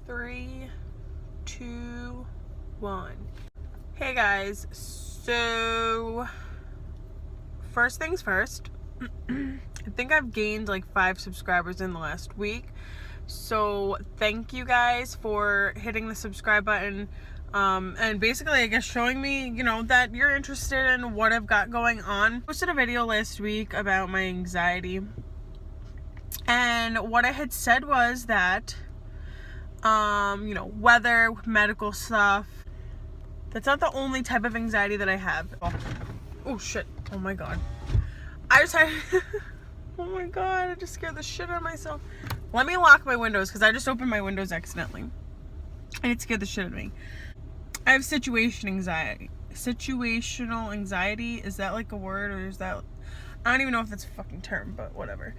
Three, two, one. Hey guys, so first things first, I think I've gained like 5 subscribers in the last week. So thank you guys for hitting the subscribe button, and basically I guess showing me, you know, that you're interested in what I've got going on. I posted a video last week about my anxiety, and what I had said was that you know, weather, medical stuff, that's not the only type of anxiety that I have. Oh shit, oh my god, I just had oh my god, I just scared the shit out of myself. Let me lock my windows because I just opened my windows accidentally and it scared the shit out of me. I have situational anxiety. Is that like a word, or is that, I don't even know if that's a fucking term, but whatever.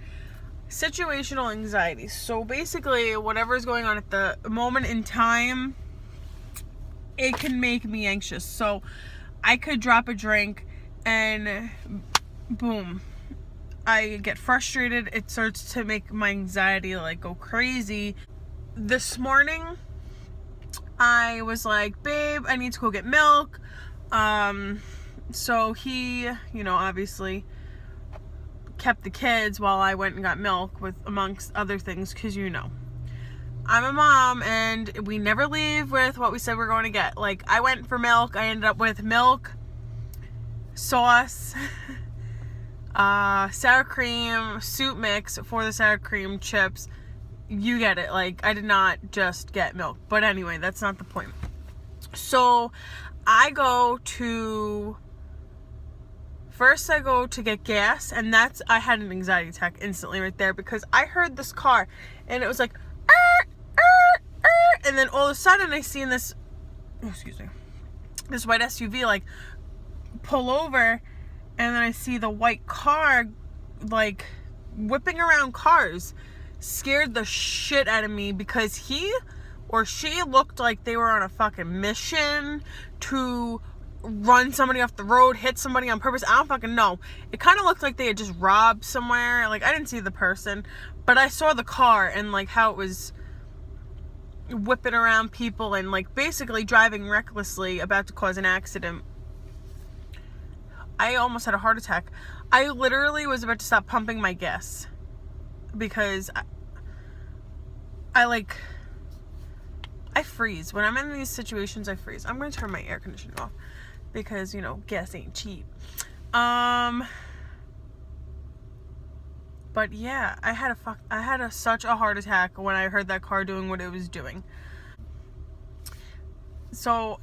Situational anxiety. So basically, whatever's going on at the moment in time, it can make me anxious. So I could drop a drink and boom, I get frustrated. It starts to make my anxiety like go crazy. This morning, I was like, babe, I need to go get milk. So he, you know, obviously kept the kids while I went and got milk, with amongst other things, because you know I'm a mom and we never leave with what we said we're going to get. Like, I went for milk, I ended up with milk, sauce, sour cream, soup mix for the sour cream, chips, you get it. Like, I did not just get milk, but anyway, that's not the point. So I go to get gas, and I had an anxiety attack instantly right there, because I heard this car and it was like, and then all of a sudden I seen this, this white SUV like pull over, and then I see the white car like whipping around cars. Scared the shit out of me, because he or she looked like they were on a fucking mission to run somebody off the road, hit somebody on purpose. I don't fucking know. It kind of looked like they had just robbed somewhere. Like, I didn't see the person, but I saw the car and like how it was whipping around people and like basically driving recklessly, about to cause an accident. I almost had a heart attack. I literally was about to stop pumping my gas, because I freeze. When I'm in these situations, I freeze. I'm going to turn my air conditioner off, because, you know, gas ain't cheap. But yeah, I had such a heart attack when I heard that car doing what it was doing. So,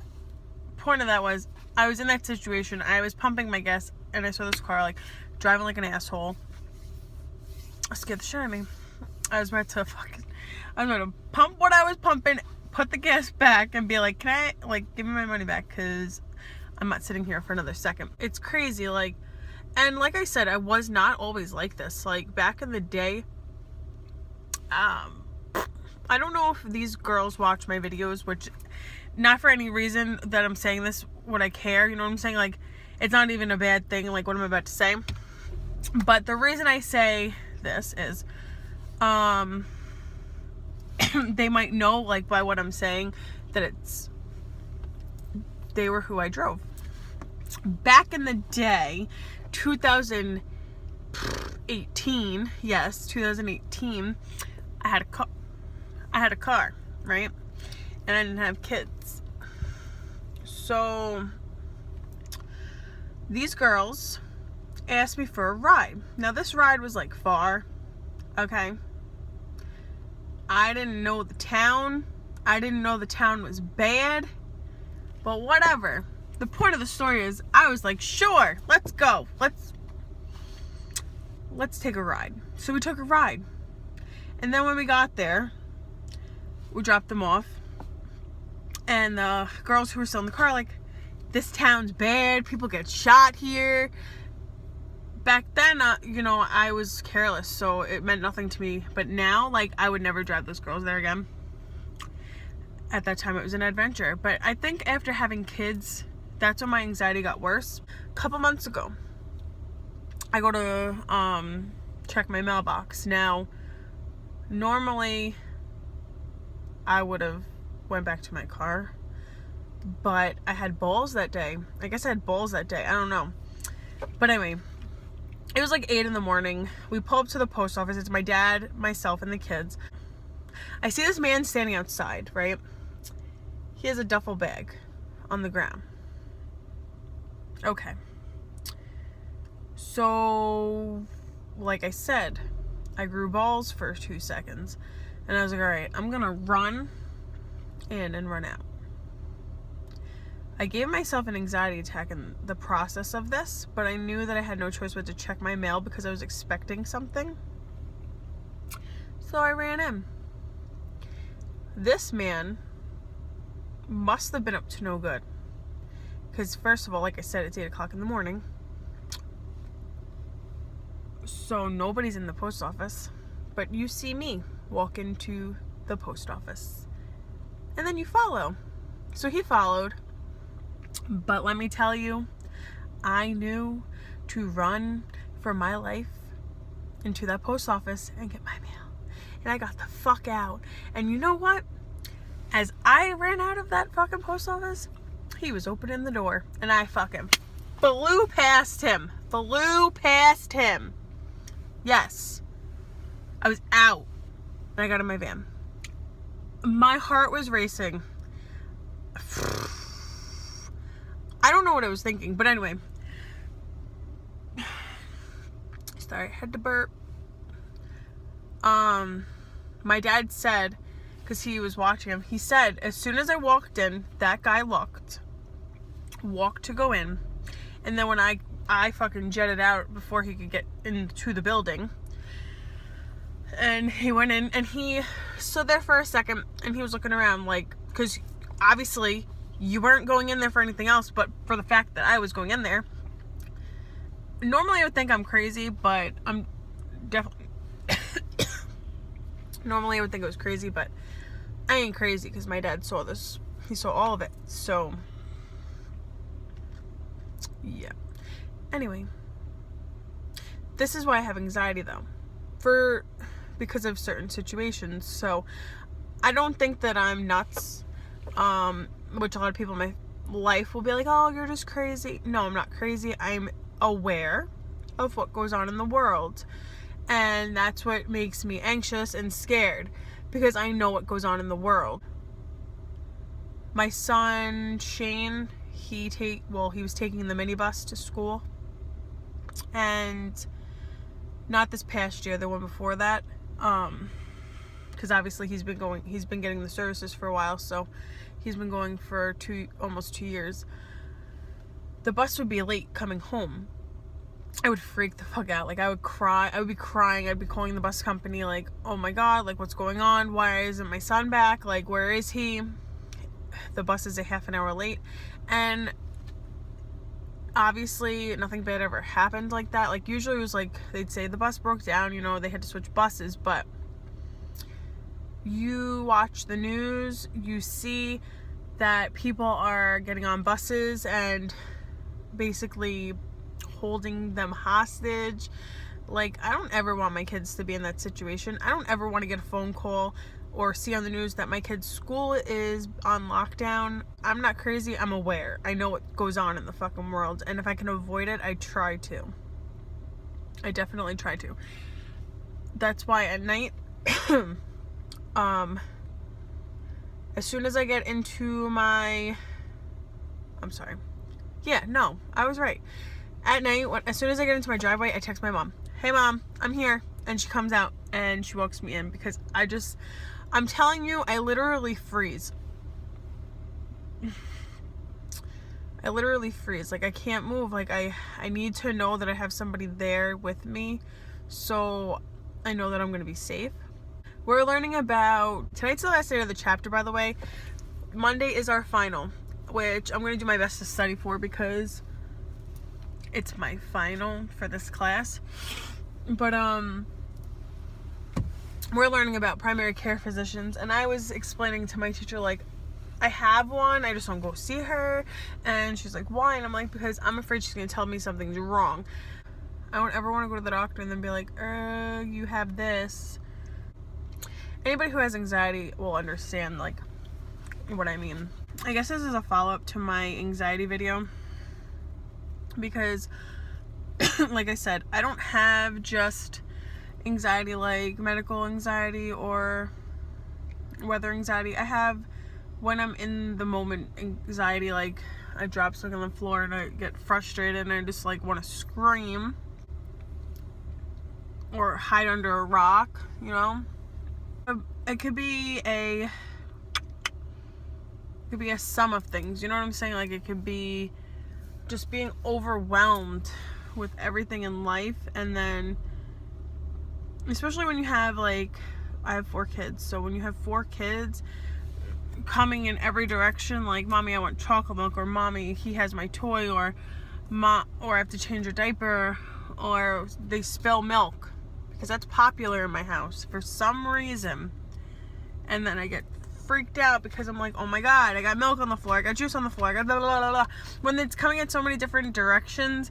point of that was, I was in that situation, I was pumping my gas, and I saw this car like driving like an asshole. It scared the shit out of me. I was about to pump what I was pumping, put the gas back, and be like, can I, like, give me my money back, because I'm not sitting here for another second. It's crazy, like, and like I said, I was not always like this. Like, back in the day, I don't know if these girls watch my videos, which, not for any reason that I'm saying this would I care, you know what I'm saying? Like, it's not even a bad thing, like what I'm about to say. But the reason I say this is, they might know, like, by what I'm saying, that they were who I drove. Back in the day, 2018, yes, 2018, I had a car, right? And I didn't have kids. So these girls asked me for a ride. Now, this ride was like far, okay? I didn't know the town. I didn't know the town was bad, but whatever. The point of the story is, I was like, sure, let's go. Let's take a ride. So we took a ride. And then when we got there, we dropped them off. And the girls who were still in the car, like, this town's bad. People get shot here. Back then, you know, I was careless, so it meant nothing to me. But now, like, I would never drive those girls there again. At that time, it was an adventure. But I think after having kids, That's when my anxiety got worse. A couple months ago, I go to check my mailbox. Now, normally I would have went back to my car, but I had bowls that day. I guess I had bowls that day. I don't know. But anyway, it was like 8 in the morning. We pull up to the post office. It's my dad, myself, and the kids. I see this man standing outside, right? He has a duffel bag on the ground. Okay. So, like I said, I grew balls for 2 seconds. And I was like, all right, I'm going to run in and run out. I gave myself an anxiety attack in the process of this, but I knew that I had no choice but to check my mail because I was expecting something. So I ran in. This man must have been up to no good. Because first of all, like I said, it's 8 o'clock in the morning. So nobody's in the post office. But you see me walk into the post office. And then you follow. So he followed. But let me tell you, I knew to run for my life into that post office and get my mail. And I got the fuck out. And you know what? As I ran out of that fucking post office, he was opening the door. And I fucking flew past him. Yes. I was out. And I got in my van. My heart was racing. I don't know what I was thinking, but anyway. Sorry, I had to burp. My dad said, because he was watching him, he said, as soon as I walked in, that guy walked to go in, and then when I fucking jetted out before he could get into the building, and he went in, and he stood there for a second, and he was looking around, like, because obviously you weren't going in there for anything else, but for the fact that I was going in there. Normally I would think I'm crazy, but I'm definitely normally I would think it was crazy, but I ain't crazy because my dad saw this. He saw all of it. So yeah. Anyway, this is why I have anxiety though. Because of certain situations. So I don't think that I'm nuts. Which a lot of people in my life will be like, oh, you're just crazy. No, I'm not crazy. I'm aware of what goes on in the world. And that's what makes me anxious and scared, because I know what goes on in the world. My son, Shane, he was taking the minibus to school. And not this past year, the one before that. Because obviously he's been getting the services for a while, so he's been going for almost 2 years. The bus would be late coming home. I would freak the fuck out. Like, I would cry. I would be crying. I'd be calling the bus company like, oh my God, like, what's going on? Why isn't my son back? Like, where is he? The bus is a half an hour late. And obviously nothing bad ever happened like that. Like, usually it was like, they'd say the bus broke down, you know, they had to switch buses. But you watch the news, you see that people are getting on buses and basically holding them hostage. Like, I don't ever want my kids to be in that situation. I don't ever want to get a phone call or see on the news that my kid's school is on lockdown. I'm not crazy. I'm aware. I know what goes on in the fucking world. And if I can avoid it, I try to. I definitely try to. That's why at night, as soon as I get into my... I was right. At night, as soon as I get into my driveway, I text my mom. Hey mom, I'm here. And she comes out and she walks me in, because I'm telling you, I literally freeze. I literally freeze. Like, I can't move. Like, I need to know that I have somebody there with me, so I know that I'm going to be safe. We're learning about... Tonight's the last day of the chapter, by the way. Monday is our final, which I'm going to do my best to study for, because it's my final for this class. But we're learning about primary care physicians, and I was explaining to my teacher, like, I have one, I just don't go see her. And she's like, why? And I'm like, because I'm afraid she's gonna tell me something's wrong. I don't ever want to go to the doctor and then be like, you have this. Anybody who has anxiety will understand like what I mean. I guess this is a follow-up to my anxiety video, because like I said, I don't have just anxiety like medical anxiety or weather anxiety. I have when I'm in the moment anxiety, like I drop something on the floor and I get frustrated and I just like want to scream or hide under a rock, you know. It could be a sum of things, you know what I'm saying? Like it could be just being overwhelmed with everything in life, and then especially when you have, like, I have 4 kids, so when you have 4 kids coming in every direction, like, mommy, I want chocolate milk, or mommy, he has my toy, or I have to change a diaper, or they spill milk, because that's popular in my house for some reason. And then I get freaked out because I'm like, oh my god, I got milk on the floor, I got juice on the floor, I got blah blah blah blah. When it's coming in so many different directions,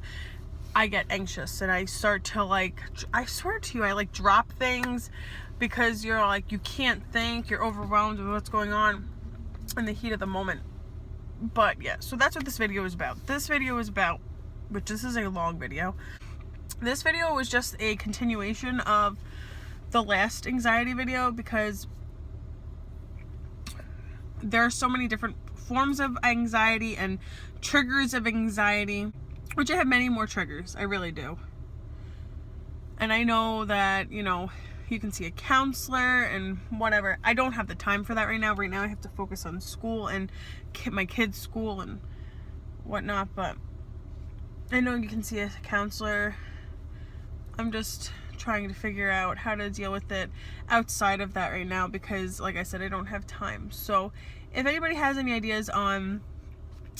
I get anxious and I start to, like, I swear to you, I like drop things because you're like, you can't think, you're overwhelmed with what's going on in the heat of the moment. But yeah, so that's what this video is about. This video is about, which this is a long video. This video was just a continuation of the last anxiety video, because there are so many different forms of anxiety and triggers of anxiety, which I have many more triggers. I really do. And I know that, you know, you can see a counselor and whatever. I don't have the time for that right now. Right now I have to focus on school and my kids' school and whatnot. But I know you can see a counselor. I'm just trying to figure out how to deal with it outside of that right now, because like I said, I don't have time. So if anybody has any ideas on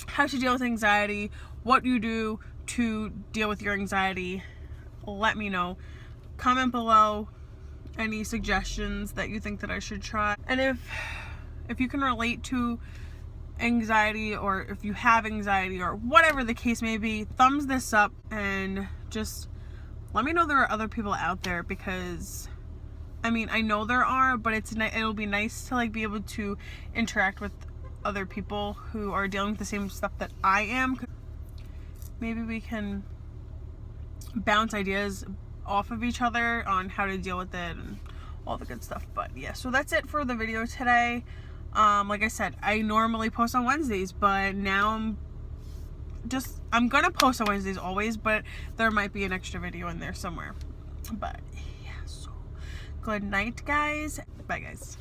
how to deal with anxiety, what you do to deal with your anxiety, let me know. Comment below any suggestions that you think that I should try. And if you can relate to anxiety, or if you have anxiety, or whatever the case may be, thumbs this up and just let me know there are other people out there, because I mean, I know there are, but it'll be nice to like be able to interact with other people who are dealing with the same stuff that I am. Maybe we can bounce ideas off of each other on how to deal with it and all the good stuff. But yeah, so that's it for the video today. Like I said, I normally post on Wednesdays, but now I'm gonna post on Wednesdays always, but there might be an extra video in there somewhere. But yeah, so good night, guys. Bye, guys.